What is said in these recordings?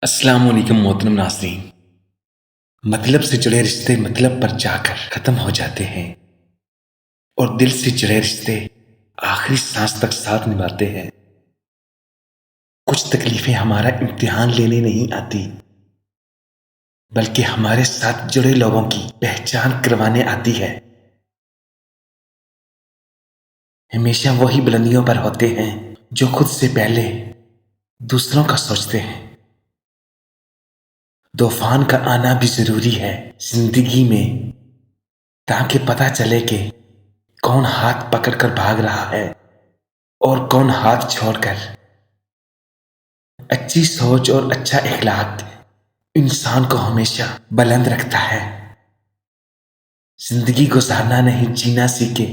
अस्सलाम वालेकुम मोहतरम नाज़रीन। मतलब से जुड़े रिश्ते मतलब पर जाकर ख़त्म हो जाते हैं और दिल से जुड़े रिश्ते आखिरी सांस तक साथ निभाते हैं। कुछ तकलीफ़ें हमारा इम्तिहान लेने नहीं आती बल्कि हमारे साथ जुड़े लोगों की पहचान करवाने आती है। हमेशा वही बुलंदियों पर होते हैं जो खुद से पहले दूसरों का सोचते हैं। तूफान का आना भी ज़रूरी है ज़िंदगी में, ताकि पता चले कि कौन हाथ पकड़कर भाग रहा है और कौन हाथ छोड़कर। अच्छी सोच और अच्छा इखलाक इंसान को हमेशा बुलंद रखता है। जिंदगी गुजारना नहीं जीना सीखे।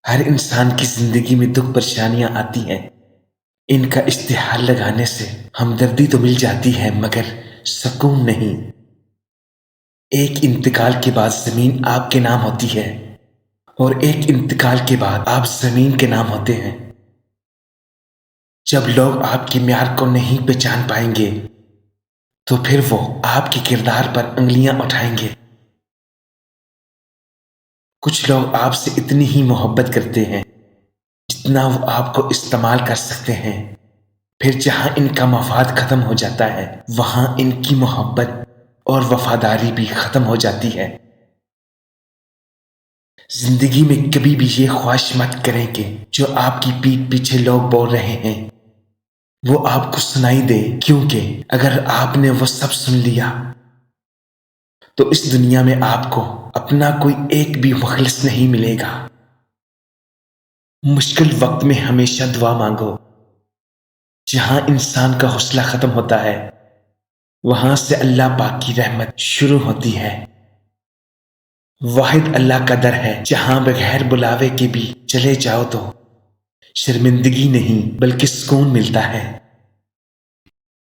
हर इंसान की जिंदगी में दुख परेशानियां आती हैं। इनका इस्तेहाल लगाने से हमदर्दी तो मिल जाती है मगर सुकून नहीं। एक इंतकाल के बाद जमीन आपके नाम होती है और एक इंतकाल के बाद आप जमीन के नाम होते हैं। जब लोग आपकी म्यार को नहीं पहचान पाएंगे तो फिर वो आपके किरदार पर उंगलियां उठाएंगे। कुछ लोग आपसे इतनी ही मोहब्बत करते हैं जितना वो आपको इस्तेमाल कर सकते हैं। फिर जहां इनका मफाद खत्म हो जाता है वहां इनकी मोहब्बत और वफादारी भी खत्म हो जाती है। जिंदगी में कभी भी ये ख्वाहिश मत करें कि जो आपकी पीठ पीछे लोग बोल रहे हैं वो आपको सुनाई दे, क्योंकि अगर आपने वो सब सुन लिया तो इस दुनिया में आपको अपना कोई एक भी मुखलिस नहीं मिलेगा। मुश्किल वक्त में हमेशा दुआ मांगो। जहां इंसान का हौसला खत्म होता है वहां से अल्लाह पाक की रहमत शुरू होती है। वाहिद अल्लाह का दर है जहां बगैर बुलावे के भी चले जाओ तो शर्मिंदगी नहीं बल्कि सुकून मिलता है।